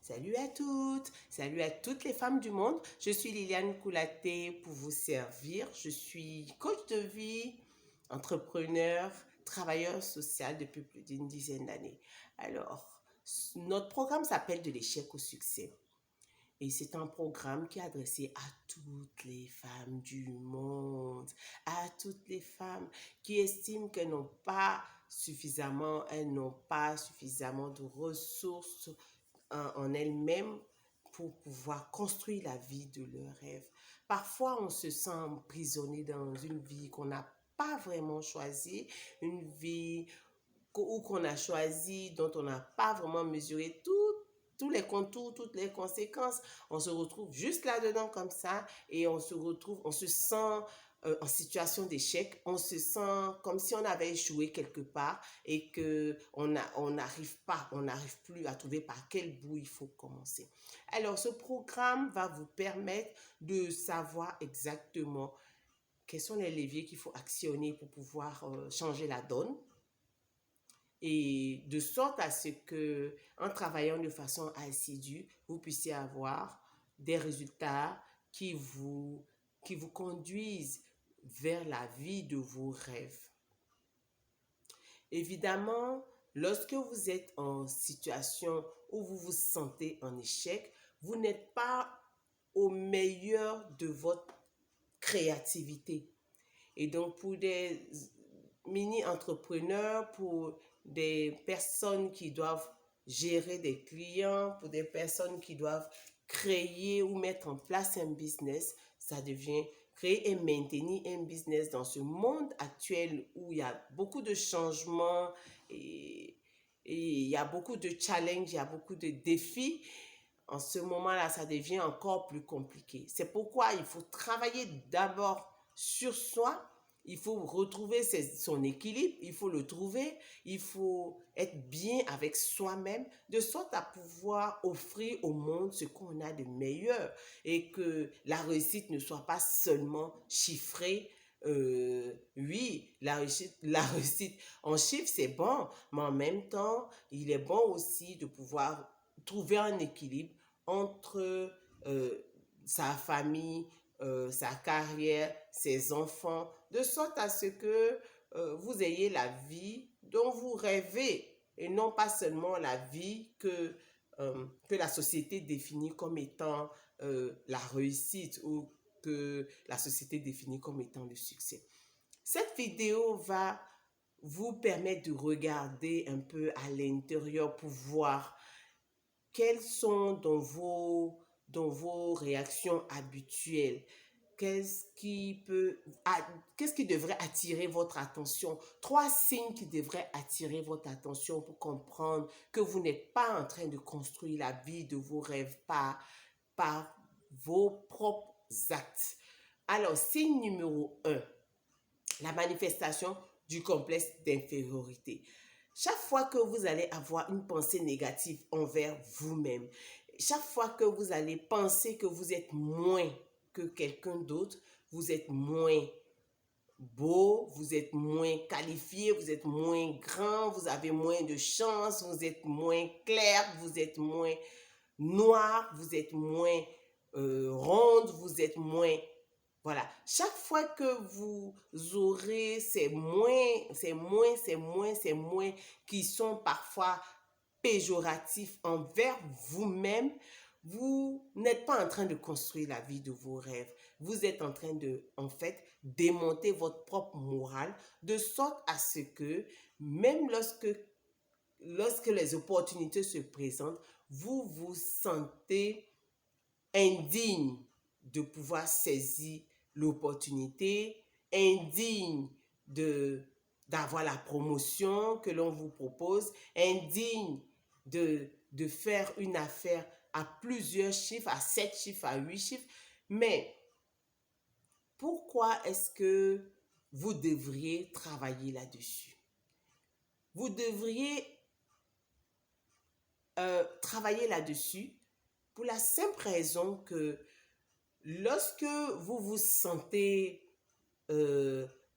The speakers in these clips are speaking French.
Salut à toutes, salut à toutes les femmes du monde. Je suis Liliane Koulaté pour vous servir. Je suis coach de vie, entrepreneur, travailleur social depuis plus d'une dizaine d'années. Alors, notre programme s'appelle De l'échec au succès. Et c'est un programme qui est adressé à toutes les femmes du monde, à toutes les femmes qui estiment elles n'ont pas suffisamment de ressources en elles-mêmes pour pouvoir construire la vie de leurs rêves. Parfois, on se sent emprisonné dans une vie qu'on n'a pas vraiment choisie, une vie ou qu'on a choisie, dont on n'a pas vraiment mesuré tous les contours, toutes les conséquences. On se retrouve juste là-dedans comme ça et on se sent en situation d'échec, on se sent comme si on avait échoué quelque part et que on n'arrive plus à trouver par quel bout il faut commencer. Alors, ce programme va vous permettre de savoir exactement quels sont les leviers qu'il faut actionner pour pouvoir changer la donne et de sorte à ce que, en travaillant de façon assidue, vous puissiez avoir des résultats qui vous conduisent vers la vie de vos rêves. Évidemment, lorsque vous êtes en situation où vous vous sentez en échec, vous n'êtes pas au meilleur de votre créativité. Et donc, pour des mini-entrepreneurs, pour des personnes qui doivent gérer des clients, pour des personnes qui doivent créer ou mettre en place un business, ça devient créer et maintenir un business dans ce monde actuel où il y a beaucoup de changements et il y a beaucoup de challenges, il y a beaucoup de défis. En ce moment-là, ça devient encore plus compliqué. C'est pourquoi il faut travailler d'abord sur soi. Il faut retrouver son équilibre, il faut le trouver, il faut être bien avec soi-même, de sorte à pouvoir offrir au monde ce qu'on a de meilleur et que la réussite ne soit pas seulement chiffrée. Oui, la réussite en chiffres, c'est bon, mais en même temps, il est bon aussi de pouvoir trouver un équilibre entre sa famille, sa carrière, ses enfants, de sorte à ce que vous ayez la vie dont vous rêvez et non pas seulement la vie que la société définit comme étant la réussite ou que la société définit comme étant le succès. Cette vidéo va vous permettre de regarder un peu à l'intérieur pour voir quelles sont dans vos réactions habituelles. Qu'est-ce qui devrait attirer votre attention? 3 signes qui devraient attirer votre attention pour comprendre que vous n'êtes pas en train de construire la vie de vos rêves par vos propres actes. Alors, signe numéro 1, la manifestation du complexe d'infériorité. Chaque fois que vous allez avoir une pensée négative envers vous-même, chaque fois que vous allez penser que vous êtes moins que quelqu'un d'autre, vous êtes moins beau, vous êtes moins qualifié, vous êtes moins grand, vous avez moins de chance, vous êtes moins clair, vous êtes moins noir, vous êtes moins ronde, vous êtes moins... Voilà. Chaque fois que vous aurez ces moins qui sont parfois péjoratifs envers vous-même, vous n'êtes pas en train de construire la vie de vos rêves. Vous êtes en train de, en fait, démonter votre propre morale de sorte à ce que, même lorsque les opportunités se présentent, vous vous sentez indigne de pouvoir saisir l'opportunité, indigne d'avoir la promotion que l'on vous propose, indigne de faire une affaire à plusieurs chiffres, à 7 chiffres, à 8 chiffres. Mais pourquoi est-ce que vous devriez travailler là-dessus? Vous devriez travailler là-dessus pour la simple raison que lorsque vous vous sentez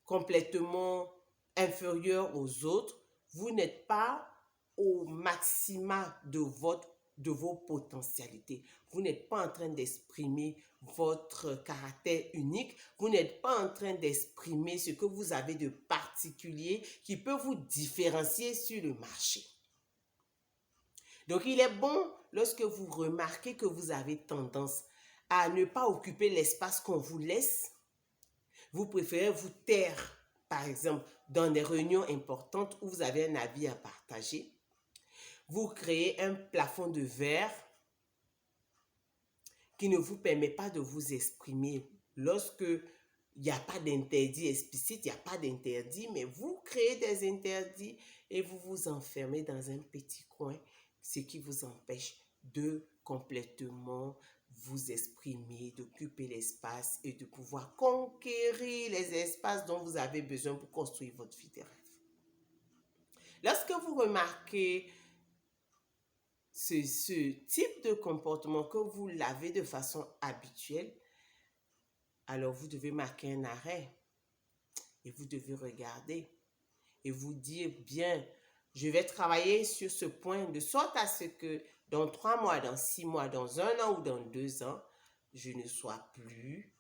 complètement inférieur aux autres, vous n'êtes pas au maximum de vos potentialités. Vous n'êtes pas en train d'exprimer votre caractère unique. Vous n'êtes pas en train d'exprimer ce que vous avez de particulier qui peut vous différencier sur le marché. Donc, il est bon, lorsque vous remarquez que vous avez tendance à ne pas occuper l'espace qu'on vous laisse, vous préférez vous taire, par exemple, dans des réunions importantes où vous avez un avis à partager. Vous créez un plafond de verre qui ne vous permet pas de vous exprimer. Lorsque il n'y a pas d'interdit explicite, il n'y a pas d'interdit, mais vous créez des interdits et vous vous enfermez dans un petit coin, ce qui vous empêche de complètement vous exprimer, d'occuper l'espace et de pouvoir conquérir les espaces dont vous avez besoin pour construire votre vie de rêve. Lorsque vous remarquez ce type de comportement, que vous l'avez de façon habituelle, alors vous devez marquer un arrêt et vous devez regarder et vous dire bien, je vais travailler sur ce point de sorte à ce que dans 3 mois, dans 6 mois, dans 1 an ou dans 2 ans, je ne sois plus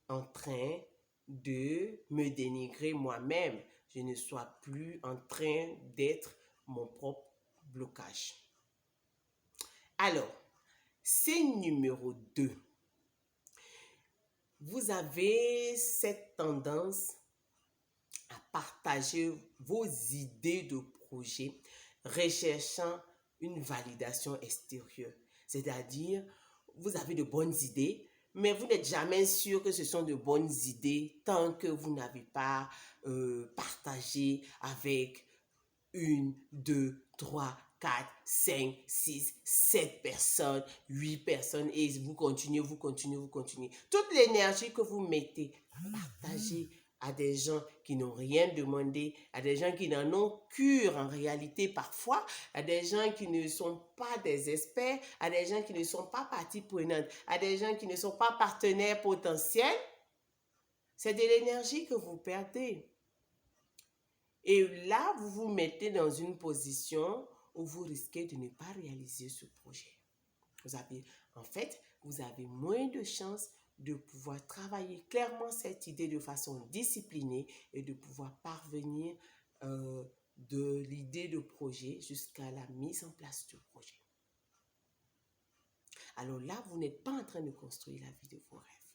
en train de me dénigrer moi-même. Je ne sois plus en train d'être mon propre blocage. Alors, signe numéro 2. Vous avez cette tendance à partager vos idées de projet, recherchant une validation extérieure. C'est-à-dire, vous avez de bonnes idées, mais vous n'êtes jamais sûr que ce sont de bonnes idées tant que vous n'avez pas partagé avec 1, 2, 3, 4, 5, 6, 7 personnes, 8 personnes et vous continuez. Toute l'énergie que vous mettez à partager à des gens qui n'ont rien demandé, à des gens qui n'en ont cure en réalité parfois, à des gens qui ne sont pas des experts, à des gens qui ne sont pas partie prenante, à des gens qui ne sont pas partenaires potentiels, c'est de l'énergie que vous perdez. Et là, vous vous mettez dans une position où vous risquez de ne pas réaliser ce projet. Vous avez moins de chances de pouvoir travailler clairement cette idée de façon disciplinée et de pouvoir parvenir de l'idée de projet jusqu'à la mise en place du projet. Alors là, vous n'êtes pas en train de construire la vie de vos rêves.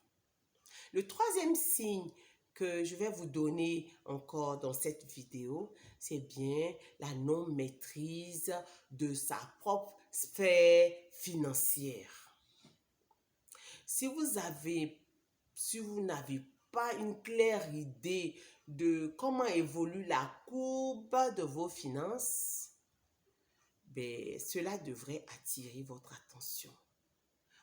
Le troisième signe que je vais vous donner encore dans cette vidéo, c'est bien la non-maîtrise de sa propre sphère financière. Si vous n'avez pas une claire idée de comment évolue la courbe de vos finances, cela devrait attirer votre attention.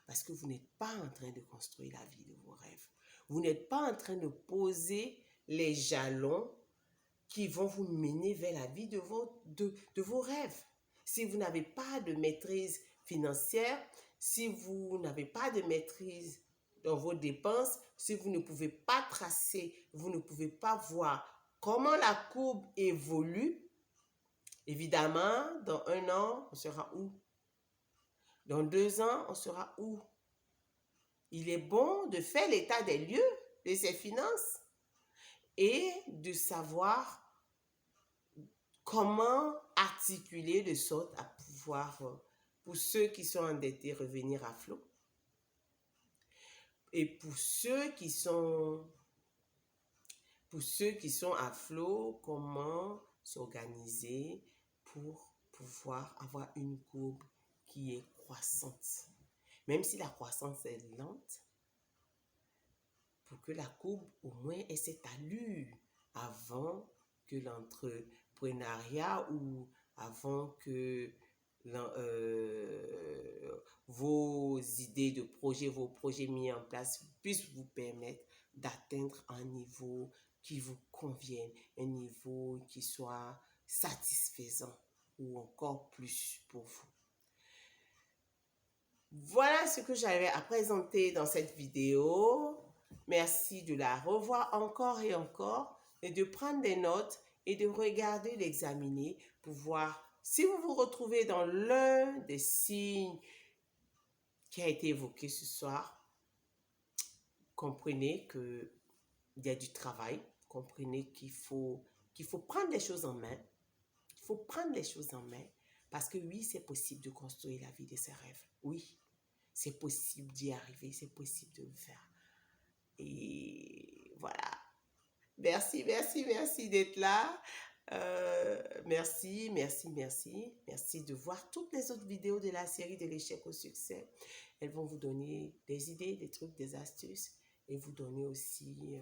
Parce que vous n'êtes pas en train de construire la vie de vos rêves. Vous n'êtes pas en train de poser les jalons qui vont vous mener vers la vie de vos rêves. Si vous n'avez pas de maîtrise financière, si vous n'avez pas de maîtrise dans vos dépenses, si vous ne pouvez pas tracer, vous ne pouvez pas voir comment la courbe évolue, évidemment, dans 1 an, on sera où? Dans 2 ans, on sera où? Il est bon de faire l'état des lieux de ses finances et de savoir comment articuler de sorte à pouvoir, pour ceux qui sont endettés, revenir à flot. Et pour ceux qui sont à flot, comment s'organiser pour pouvoir avoir une courbe qui est croissante. Même si la croissance est lente, pour que la courbe au moins ait cette allure avant que l'entrepreneuriat ou avant que vos idées de projet, vos projets mis en place puissent vous permettre d'atteindre un niveau qui vous convienne, un niveau qui soit satisfaisant ou encore plus pour vous. Voilà ce que j'avais à présenter dans cette vidéo. Merci de la revoir encore et encore et de prendre des notes et de regarder, l'examiner pour voir si vous vous retrouvez dans l'un des signes qui a été évoqué ce soir, comprenez qu'il y a du travail, comprenez qu'il faut prendre les choses en main. Il faut prendre les choses en main parce que oui, c'est possible de construire la vie de ses rêves. Oui, c'est possible d'y arriver, c'est possible de le faire. Et voilà. Merci, merci, merci d'être là. Merci, merci, merci. Merci de voir toutes les autres vidéos de la série de l'échec au succès. Elles vont vous donner des idées, des trucs, des astuces et vous donner aussi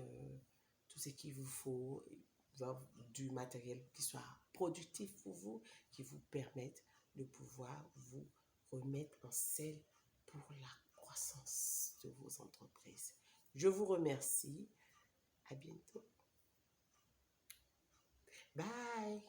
tout ce qu'il vous faut, du matériel qui soit productif pour vous, qui vous permette de pouvoir vous remettre en selle pour la croissance de vos entreprises. Je vous remercie. À bientôt. Bye.